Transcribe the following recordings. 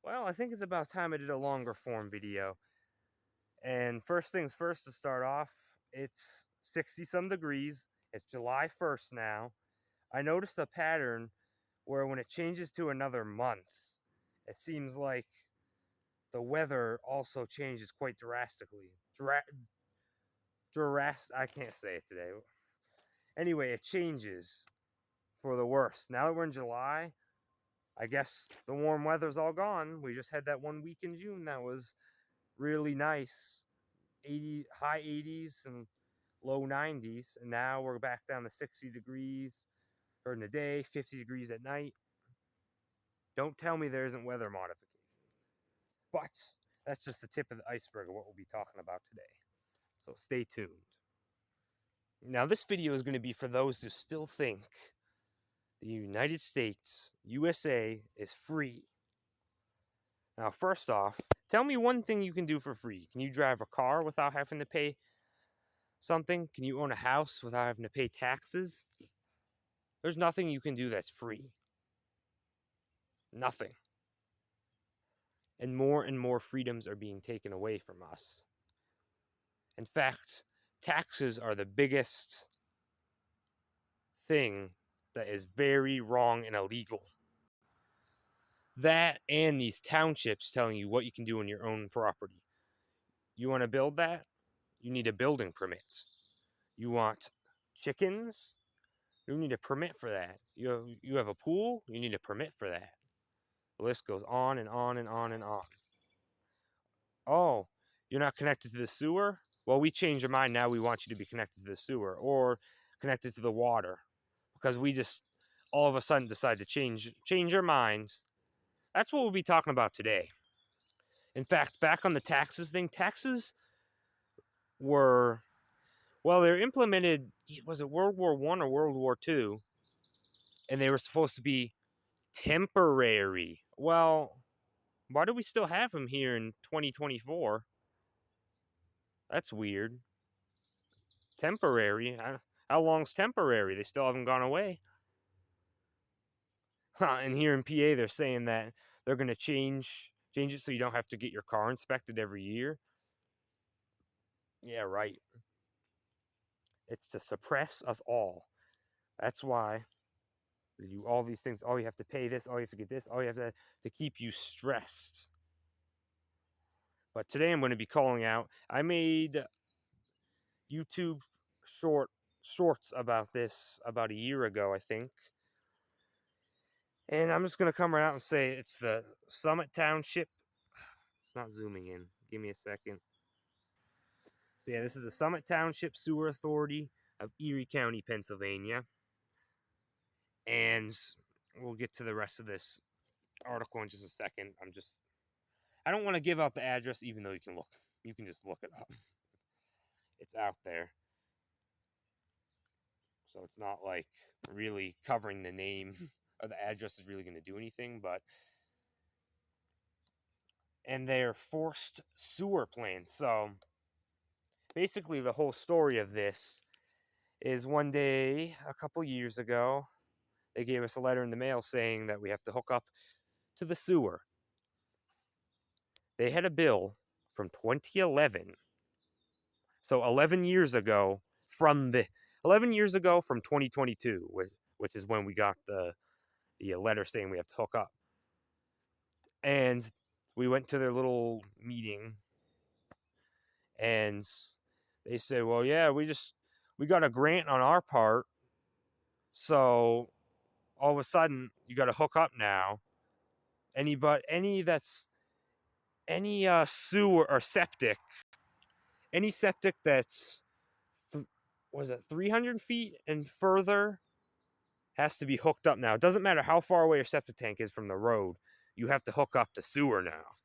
Well, I think it's about time I did a longer form video. And first things first, to start off, it's 60 some degrees. It's July 1st now. I noticed a pattern where when it changes to another month, it seems like the weather also changes quite drastically. I can't say it today. Anyway, it changes for the worse. Now that we're in July, I guess the warm weather's all gone. We just had that 1 week in June that was really nice. High 80s and low 90s, and now we're back down to 60 degrees during the day, 50 degrees at night. Don't tell me there isn't weather modification. But that's just the tip of the iceberg of what we'll be talking about today. So stay tuned. Now, this video is going to be for those who still think the United States, USA, is free. Now, first off, tell me one thing you can do for free. Can you drive a car without having to pay something? Can you own a house without having to pay taxes? There's nothing you can do that's free. Nothing. And more freedoms are being taken away from us. In fact, taxes are the biggest thing that is very wrong and illegal. That and these townships telling you what you can do on your own property. You want to build that? You need a building permit. You want chickens? You need a permit for that. You have a pool? You need a permit for that. The list goes on and on and on and on. Oh, you're not connected to the sewer? Well, we changed our mind. Now we want you to be connected to the sewer or connected to the water because we just all of a sudden decide to change our minds. That's what we'll be talking about today. In fact, back on the taxes thing, taxes were, well, they're implemented, was it World War I or World War II? And they were supposed to be temporary. Well, why do we still have them here in 2024? That's weird. Temporary? How long's temporary? They still haven't gone away. And here in PA, they're saying that they're going to change it so you don't have to get your car inspected every year. Yeah, right. It's to suppress us all. That's why they do all these things. Oh, you have to pay this. Oh, you have to get this. Oh, you have to keep you stressed. But today I'm going to be calling out. I made YouTube shorts about this about a year ago, I think. And I'm just going to come right out and say it's the Summit Township. It's not zooming in. Give me a second. So, yeah, this is the Summit Township Sewer Authority of Erie County, Pennsylvania. And we'll get to the rest of this article in just a second. I don't want to give out the address, even though you can just look it up. It's out there. So it's not like really covering the name or the address is really going to do anything, and they're forced sewer plans. So basically the whole story of this is one day a couple years ago, they gave us a letter in the mail saying that we have to hook up to the sewer. They had a bill from 2011. So 11 years ago from 2022, which is when we got the letter saying we have to hook up. And we went to their little meeting and they said, well, yeah, we got a grant on our part. So all of a sudden you got to hook up now. Any sewer or septic, any septic that's, was it 300 feet and further has to be hooked up now. It doesn't matter how far away your septic tank is from the road. You have to hook up to sewer now.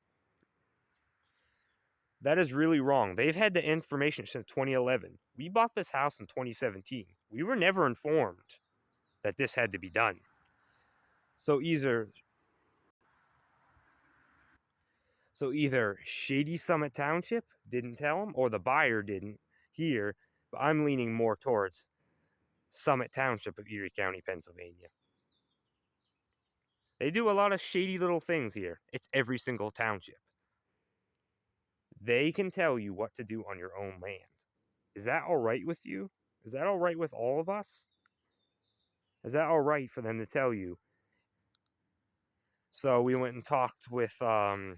That is really wrong. They've had the information since 2011. We bought this house in 2017. We were never informed that this had to be done. So either Shady Summit Township didn't tell them, or the buyer didn't hear. But I'm leaning more towards Summit Township of Erie County, Pennsylvania. They do a lot of shady little things here. It's every single township. They can tell you what to do on your own land. Is that all right with you? Is that all right with all of us? Is that all right for them to tell you? So we went and talked with the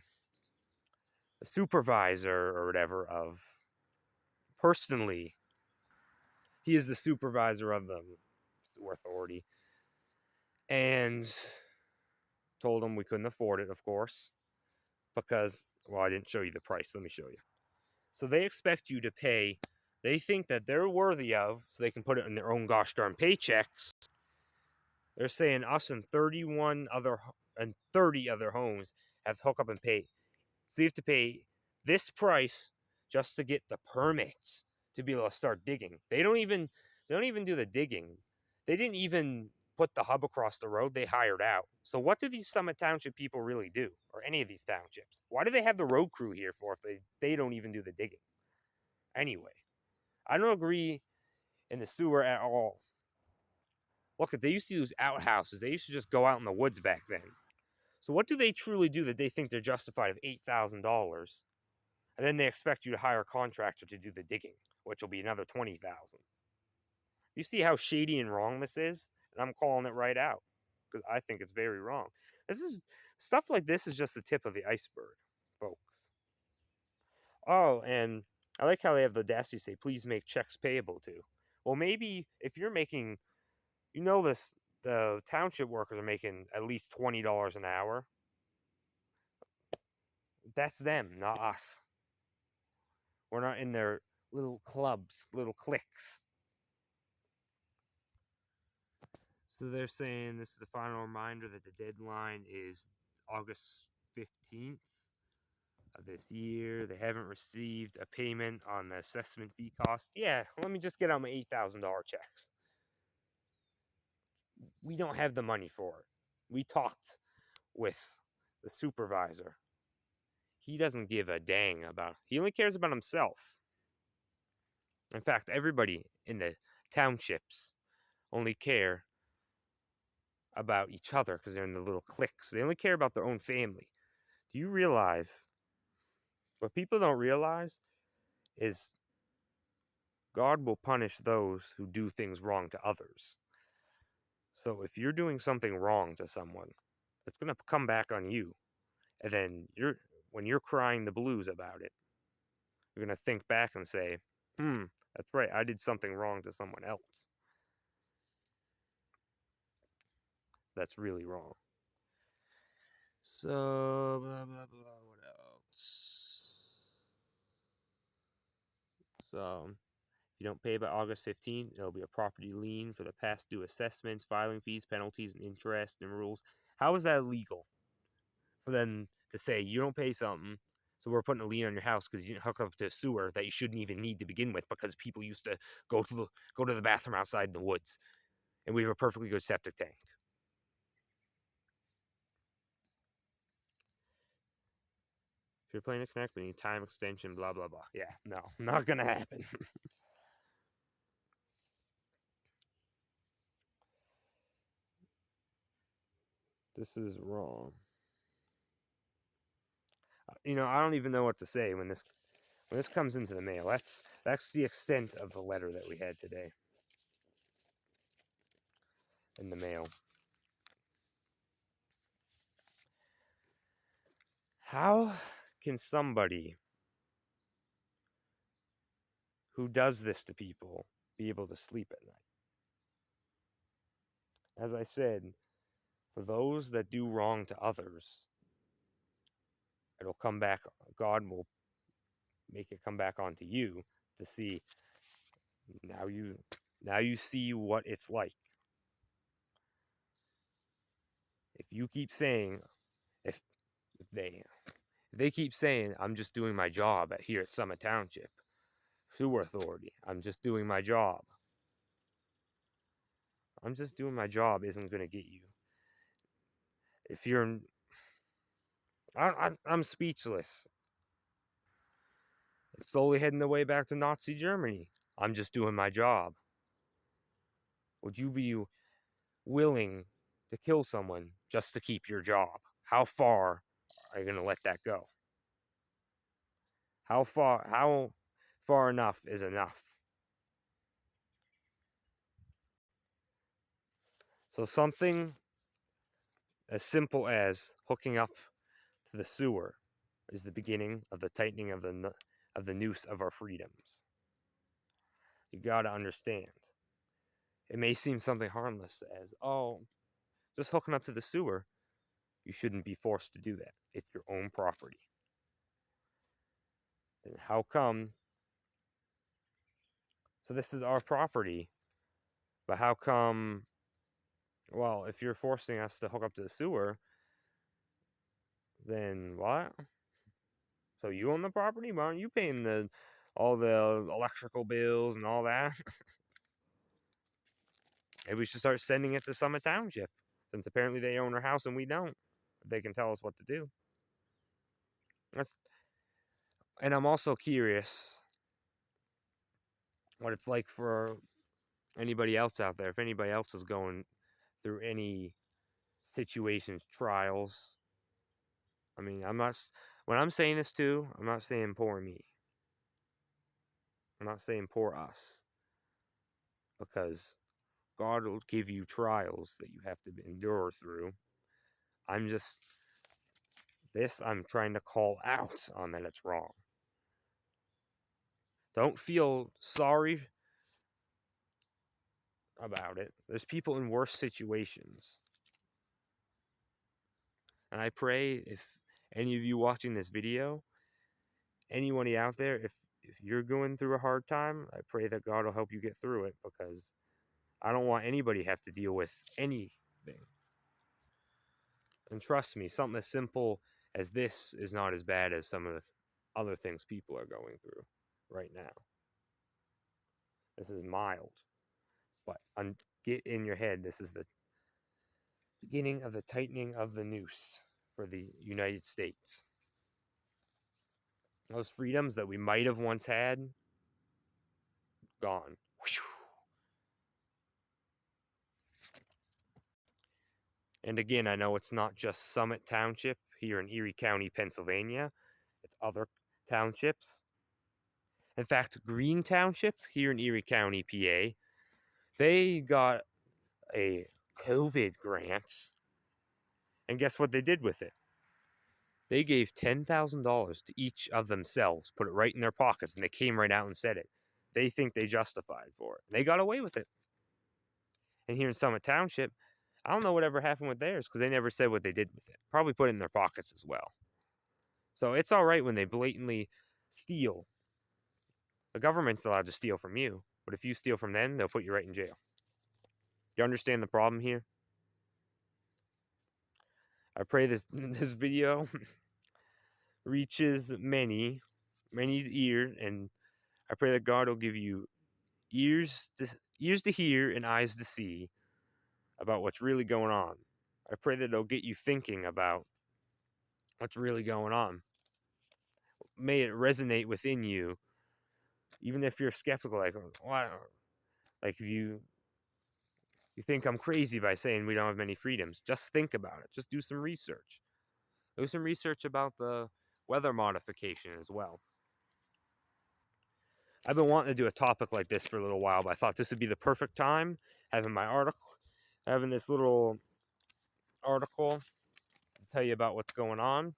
supervisor or whatever of personally. He is the supervisor of the sewer authority, and told him we couldn't afford it, of course, because well, I didn't show you the price. Let me show you. So they expect you to pay. They think that they're worthy of, so they can put it in their own gosh darn paychecks. They're saying us and 30 other homes have to hook up and pay. So you have to pay this price just to get the permits to be able to start digging. They don't even do the digging. They didn't even put the hub across the road. They hired out. So what do these Summit Township people really do, or any of these townships? Why do they have the road crew here for if they don't even do the digging? Anyway, I don't agree in the sewer at all. Look, they used to use outhouses. They used to just go out in the woods back then. So what do they truly do that they think they're justified of $8,000? And then they expect you to hire a contractor to do the digging, which will be another $20,000. You see how shady and wrong this is? And I'm calling it right out because I think it's very wrong. This is stuff like this is just the tip of the iceberg, folks. Oh, and I like how they have the audacity to say, please make checks payable to. Well, maybe if you're making, this, the township workers are making at least $20 an hour. That's them, not us. We're not in their little clubs, little cliques. So they're saying this is the final reminder that the deadline is August 15th of this year. They haven't received a payment on the assessment fee cost. Yeah, let me just get out my $8,000 checks. We don't have the money for it. We talked with the supervisor. He doesn't give a dang about. He only cares about himself. In fact, everybody in the townships only care about each other because they're in the little cliques. They only care about their own family. Do you realize what people don't realize is God will punish those who do things wrong to others. So if you're doing something wrong to someone, it's going to come back on you. And then when you're crying the blues about it, you're going to think back and say, that's right, I did something wrong to someone else. That's really wrong. So, blah, blah, blah, what else? So, if you don't pay by August 15th, there'll be a property lien for the past due assessments, filing fees, penalties, and interest and rules. How is that illegal for them to say you don't pay something, so we're putting a lien on your house because you didn't hook up to a sewer that you shouldn't even need to begin with because people used to go to the bathroom outside in the woods, and we have a perfectly good septic tank. If you're planning to connect, we need time extension, blah blah blah. Yeah, no, not gonna happen. This is wrong. I don't even know what to say when this comes into the mail. That's the extent of the letter that we had today in the mail. How can somebody who does this to people be able to sleep at night? As I said, for those that do wrong to others, it'll come back. God will make it come back onto you to see. Now you see what it's like. If you keep saying, if they keep saying, I'm just doing my job here at Summit Township Sewer Authority, I'm just doing my job. I'm just doing my job isn't going to get you. If you're, I'm speechless. It's slowly heading the way back to Nazi Germany. I'm just doing my job. Would you be willing to kill someone just to keep your job. How far are you going to let that go? How far enough is enough? So something as simple as hooking up to the sewer is the beginning of the tightening of the noose of our freedoms. You got to understand. It may seem something harmless as, oh, just hooking up to the sewer. You shouldn't be forced to do that. It's your own property. And how come? So this is our property, but how come? Well, if you're forcing us to hook up to the sewer, then what? So you own the property? Why aren't you paying all the electrical bills and all that? Maybe we should start sending it to Summit Township, since apparently they own our house and we don't. They can tell us what to do. And I'm also curious what it's like for anybody else out there. If anybody else is going through any situations, trials. I mean, when I'm saying this too, I'm not saying poor me. I'm not saying poor us. Because God will give you trials that you have to endure through. I'm trying to call out on that it's wrong. Don't feel sorry about it. There's people in worse situations. And I pray if any of you watching this video, anybody out there, if you're going through a hard time, I pray that God will help you get through it, because I don't want anybody to have to deal with anything. And trust me, something as simple as this is not as bad as some of the other things people are going through right now. This is mild. But get in your head, this is the beginning of the tightening of the noose for the United States. Those freedoms that we might have once had, gone. And again, I know it's not just Summit Township here in Erie County, Pennsylvania. It's other townships. In fact, Green Township here in Erie County, PA, they got a COVID grant. And guess what they did with it? They gave $10,000 to each of themselves, put it right in their pockets, and they came right out and said it. They think they justified for it. They got away with it. And here in Summit Township, I don't know whatever happened with theirs, because they never said what they did with it. Probably put it in their pockets as well. So it's all right when they blatantly steal. The government's allowed to steal from you, but if you steal from them, they'll put you right in jail. You understand the problem here? I pray this video reaches many's ears, and I pray that God will give you ears to hear and eyes to see about what's really going on. I pray that it'll get you thinking about what's really going on. May it resonate within you, even if you're skeptical, like, what? Like, if you think I'm crazy by saying we don't have many freedoms, just think about it. Just do some research. Do some research about the weather modification as well. I've been wanting to do a topic like this for a little while, but I thought this would be the perfect time, having this little article to tell you about what's going on.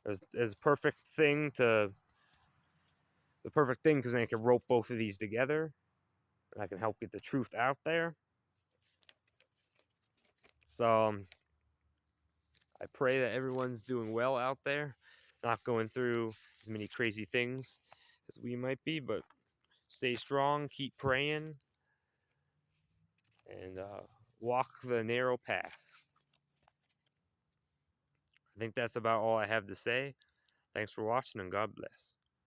There's a perfect thing because I can rope both of these together, and I can help get the truth out there. So I pray that everyone's doing well out there, not going through as many crazy things as we might be, but stay strong, keep praying, and walk the narrow path. I think that's about all I have to say. Thanks for watching, and God bless.